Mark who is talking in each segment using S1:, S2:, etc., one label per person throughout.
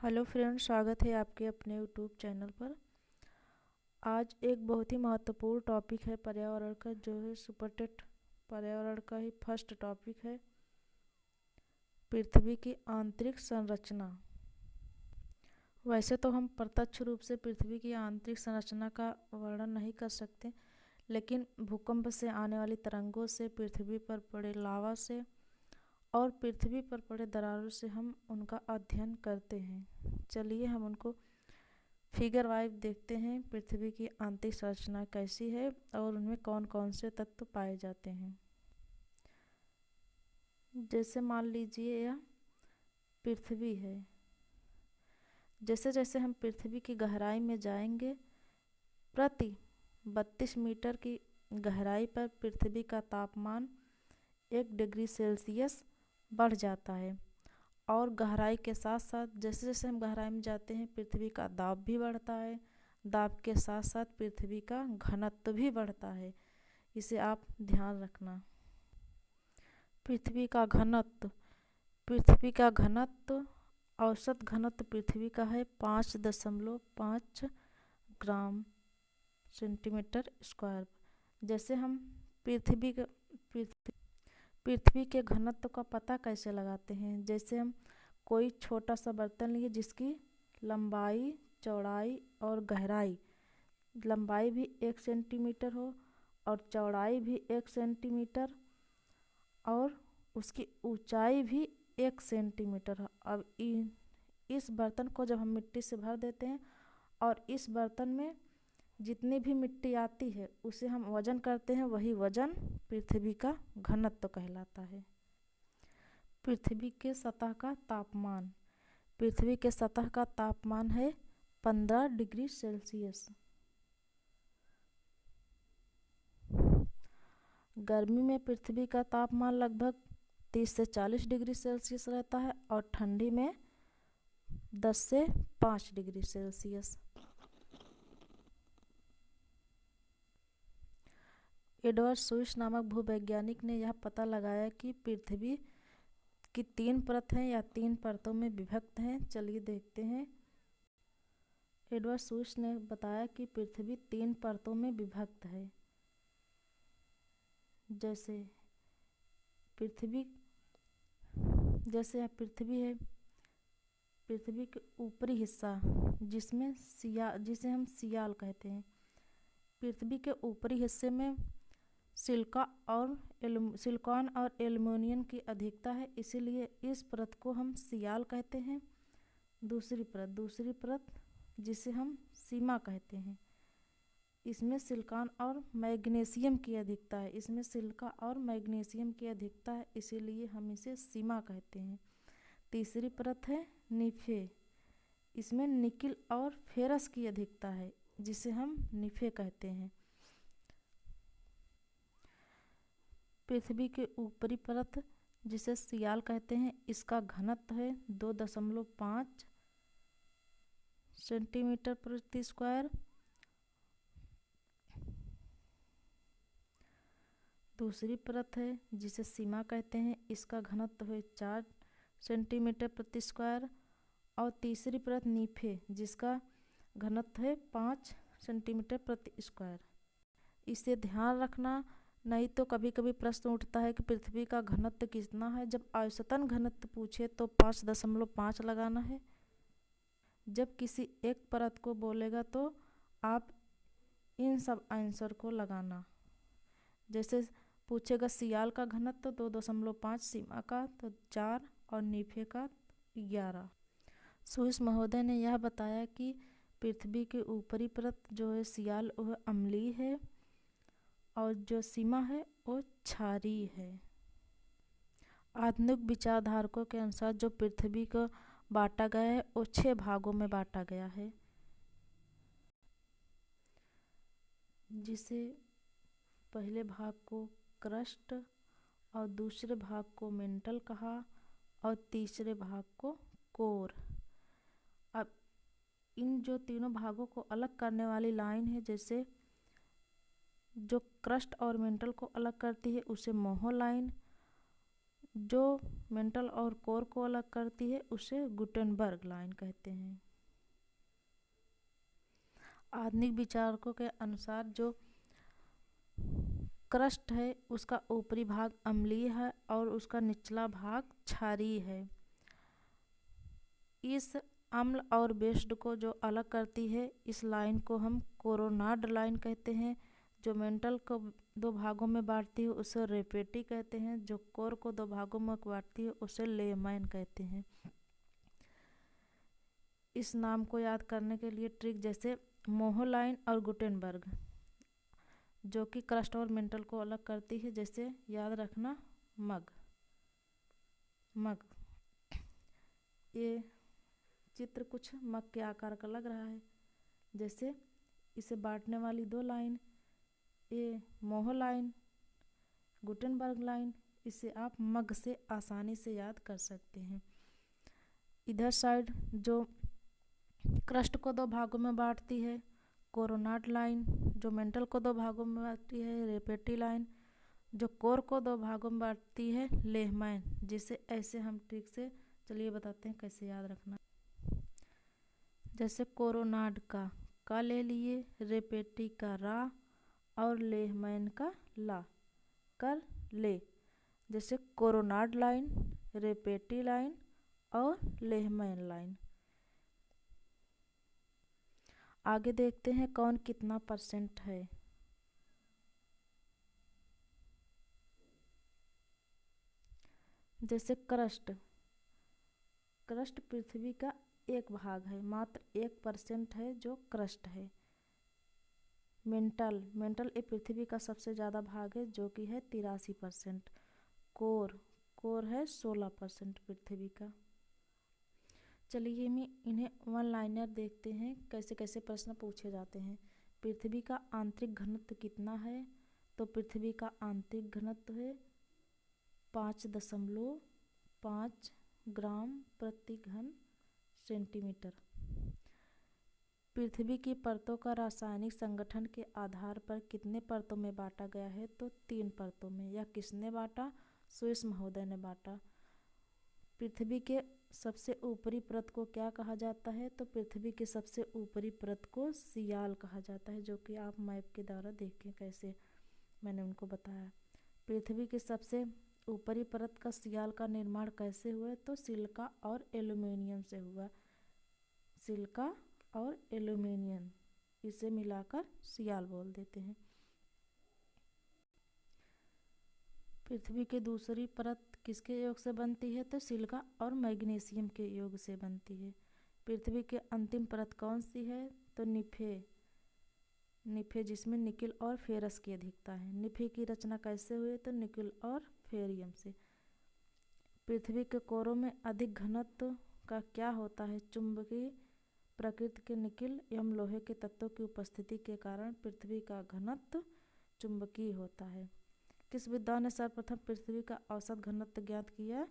S1: Hello friends, स्वागत है आपके अपने यूट्यूब चैनल पर। आज एक बहुत ही महत्वपूर्ण टॉपिक है पर्यावरण का, जो है सुपरटेट पर्यावरण का ही फर्स्ट टॉपिक है, पृथ्वी की आंतरिक संरचना। वैसे तो हम प्रत्यक्ष रूप से पृथ्वी की आंतरिक संरचना का वर्णन नहीं कर सकते, लेकिन भूकंप से आने वाली तरंगों से, पृथ्वी पर पड़े लावा से और पृथ्वी पर पड़े दरारों से हम उनका अध्ययन करते हैं। चलिए हम उनको फिगर वाइज देखते हैं। पृथ्वी की आंतरिक संरचना कैसी है और उनमें कौन कौन से तत्व पाए जाते हैं। जैसे मान लीजिए यह पृथ्वी है। जैसे जैसे हम पृथ्वी की गहराई में जाएंगे, प्रति 32 मीटर की गहराई पर पृथ्वी का तापमान 1 डिग्री सेल्सियस बढ़ जाता है। और गहराई के साथ साथ जैसे जैसे हम गहराई में जाते हैं, पृथ्वी का दाब भी बढ़ता है। दाब के साथ साथ पृथ्वी का घनत्व भी बढ़ता है। इसे आप ध्यान रखना। पृथ्वी का घनत्व औसत घनत्व पृथ्वी का है 5.5 ग्राम सेंटीमीटर स्क्वायर। जैसे हम पृथ्वी के घनत्व का पता कैसे लगाते हैं। जैसे हम कोई छोटा सा बर्तन लिए जिसकी लंबाई, चौड़ाई और गहराई, लंबाई भी 1 सेंटीमीटर हो और चौड़ाई भी 1 सेंटीमीटर और उसकी ऊंचाई भी 1 सेंटीमीटर हो। अब इस बर्तन को जब हम मिट्टी से भर देते हैं और इस बर्तन में जितनी भी मिट्टी आती है उसे हम वजन करते हैं, वही वजन पृथ्वी का घनत्व कहलाता है। पृथ्वी के सतह का तापमान। पृथ्वी के सतह का तापमान है 15 डिग्री सेल्सियस। गर्मी में पृथ्वी का तापमान लगभग 30 से 40 डिग्री सेल्सियस रहता है और ठंडी में 10 से 5 डिग्री सेल्सियस। एडवर्ड स्विस नामक भूवैज्ञानिक ने यह पता लगाया कि पृथ्वी की 3 परत हैं या 3 परतों में विभक्त हैं। चलिए देखते हैं। एडवर्ड स्विस ने बताया कि पृथ्वी 3 परतों में विभक्त है। जैसे यह पृथ्वी है। पृथ्वी के ऊपरी हिस्सा जिसे हम सियाल कहते हैं। पृथ्वी के ऊपरी हिस्से में सिलिकॉन और एल्युमिनियम की अधिकता है, इसीलिए इस परत को हम सियाल कहते हैं। दूसरी परत जिसे हम सीमा कहते हैं, इसमें सिलिकॉन और मैग्नीशियम की अधिकता है। इसीलिए हम इसे सीमा कहते हैं। तीसरी परत है निफे। इसमें निकिल और फेरस की अधिकता है, जिसे हम निफे कहते हैं। पृथ्वी के ऊपरी परत जिसे सियाल कहते हैं, इसका घनत्व है 2.5 सेंटीमीटर प्रति स्क्वायर। दूसरी परत है जिसे सीमा कहते हैं, इसका घनत्व है 4 सेंटीमीटर प्रति स्क्वायर। और तीसरी परत नीफे, जिसका घनत्व है 5 सेंटीमीटर प्रति स्क्वायर। इसे ध्यान रखना, नहीं तो कभी कभी प्रश्न उठता है कि पृथ्वी का घनत्व कितना है। जब औसतन घनत्व पूछे तो 5.5 लगाना है। जब किसी एक परत को बोलेगा तो आप इन सब आंसर को लगाना। जैसे पूछेगा सियाल का घनत्व 2.5, सीमा का तो 4 और नीफे का 11। स्विस महोदय ने यह बताया कि पृथ्वी के ऊपरी परत जो है सियाल, वह अम्लीय है और जो सीमा है वो क्षारीय है। आधुनिक विचारधारकों के अनुसार जो पृथ्वी को बांटा गया है वो 6 भागों में बांटा गया है, जिसे पहले भाग को क्रस्ट और दूसरे भाग को मेंटल कहा और तीसरे भाग को कोर। अब इन जो तीनों भागों को अलग करने वाली लाइन है, जैसे जो क्रस्ट और मेंटल को अलग करती है उसे मोहो लाइन, जो मेंटल और कोर को अलग करती है उसे गुटेनबर्ग लाइन कहते हैं। आधुनिक विचारकों के अनुसार जो क्रस्ट है उसका ऊपरी भाग अम्लीय है और उसका निचला भाग क्षारीय है। इस अम्ल और बेस्ड को जो अलग करती है इस लाइन को हम कोरोनाड लाइन कहते हैं। जो मेंटल को दो भागों में बांटती है उसे रेपेटी कहते हैं। जो कोर को दो भागों में बांटती है उसे लेहमैन कहते हैं। इस नाम को याद करने के लिए ट्रिक जैसे मोहो लाइन और गुटेनबर्ग जो कि क्रस्ट और मेंटल को अलग करती है, जैसे याद रखना मग। ये चित्र कुछ मग के आकार का लग रहा है। जैसे इसे बांटने वाली दो लाइन, ये मोहो लाइन, गुटेनबर्ग लाइन, इसे आप मग से आसानी से याद कर सकते हैं। इधर साइड जो क्रस्ट को दो भागों में बांटती है कोरोनाड लाइन, जो मेंटल को दो भागों में बांटती है रेपेटी लाइन, जो कोर को दो भागों में बांटती है लेहमैन। जिसे ऐसे हम ट्रिक से चलिए बताते हैं कैसे याद रखना। जैसे कोरोनाड का ले लिए, रेपेटी का रा और लेहमैन का ला कर ले। जैसे कोरोनाड लाइन, रेपेटी लाइन और लेहमैन लाइन। आगे देखते हैं कौन कितना % है। जैसे क्रस्ट पृथ्वी का एक भाग है, मात्र 1% है जो क्रस्ट है। मेंटल ये पृथ्वी का सबसे ज़्यादा भाग है जो कि है 83%। कोर है 16% पृथ्वी का। चलिए हम इन्हें वन लाइनर देखते हैं कैसे कैसे प्रश्न पूछे जाते हैं। पृथ्वी का आंतरिक घनत्व कितना है? तो पृथ्वी का आंतरिक घनत्व है 5.5 ग्राम प्रति घन सेंटीमीटर। पृथ्वी की परतों का रासायनिक संगठन के आधार पर कितने परतों में बांटा गया है? तो 3 परतों में। यह किसने बांटा? स्विस महोदय ने बांटा। पृथ्वी के सबसे ऊपरी परत को क्या कहा जाता है? तो पृथ्वी के सबसे ऊपरी परत को सियाल कहा जाता है, जो कि आप मैप के द्वारा देखें कैसे मैंने उनको बताया। पृथ्वी के सबसे ऊपरी परत का सियाल का निर्माण कैसे हुआ? तो सिलिका और एल्यूमिनियम से हुआ। सिलिका और एल्यूमिनियम इसे मिलाकर सियाल बोल देते हैं। पृथ्वी की दूसरी परत किसके योग से बनती है? तो सिलिका और मैग्नीशियम के योग से बनती है। पृथ्वी की अंतिम परत कौन सी है? तो निफे जिसमें निकिल और फेरस की अधिकता है। निफे की रचना कैसे हुई? तो निकिल और फेरियम से। पृथ्वी के कोरों में अधिक घनत्व का क्या होता है? चुंबकीय प्रकृति के निकिल एवं लोहे के तत्वों की उपस्थिति के कारण पृथ्वी का घनत्व चुंबकीय होता है। किस विद्वान ने सर्वप्रथम पृथ्वी का औसत घनत्व ज्ञात किया?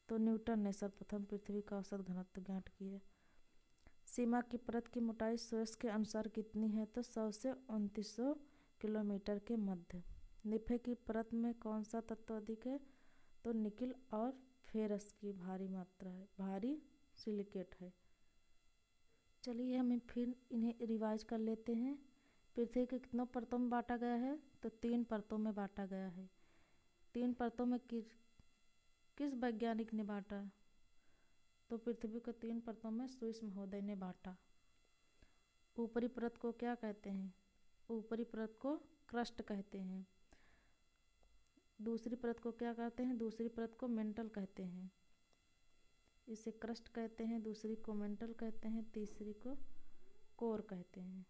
S1: तो न्यूटन ने सर्वप्रथम पृथ्वी का औसत घनत्व ज्ञात किया। सीमा की परत की मोटाई सोयस के अनुसार कितनी है? तो 100 से 2900 किलोमीटर के मध्य। निफे की परत में कौन सा तत्व अधिक है? तो निकिल और फेरस की भारी मात्रा है, भारी सिलिकेट है। चलिए हम फिर इन्हें रिवाइज कर लेते हैं। पृथ्वी के कितनों परतों में बांटा गया है? तो 3 परतों में बांटा गया है। 3 परतों में किस वैज्ञानिक ने बांटा? तो पृथ्वी को 3 परतों में स्विस महोदय ने बांटा। ऊपरी परत को क्या कहते हैं? ऊपरी परत को क्रस्ट कहते हैं। दूसरी परत को क्या कहते हैं? दूसरी परत को मेंटल कहते हैं। इसे क्रस्ट कहते हैं, दूसरी को मेंटल कहते हैं, तीसरी को कोर कहते हैं।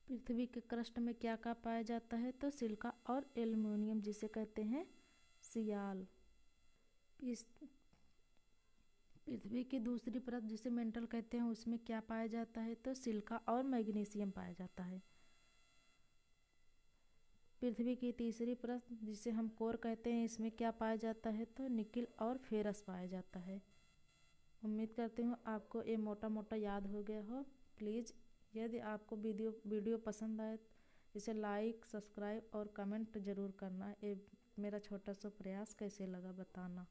S1: पृथ्वी के क्रस्ट में क्या क्या पाया जाता है? तो सिलिका और एल्यूमिनियम जिसे कहते हैं सियाल। इस पृथ्वी की दूसरी परत जिसे मेंटल कहते हैं उसमें क्या पाया जाता है? तो सिलिका और मैग्नीशियम पाया जाता है। पृथ्वी की तीसरी परत जिसे हम कोर कहते हैं इसमें क्या पाया जाता है? तो निकिल और फेरस पाया जाता है। उम्मीद करती हूँ आपको ये मोटा मोटा याद हो गया हो। प्लीज़ यदि आपको वीडियो पसंद आए इसे लाइक, सब्सक्राइब और कमेंट ज़रूर करना। ये मेरा छोटा सा प्रयास कैसे लगा बताना।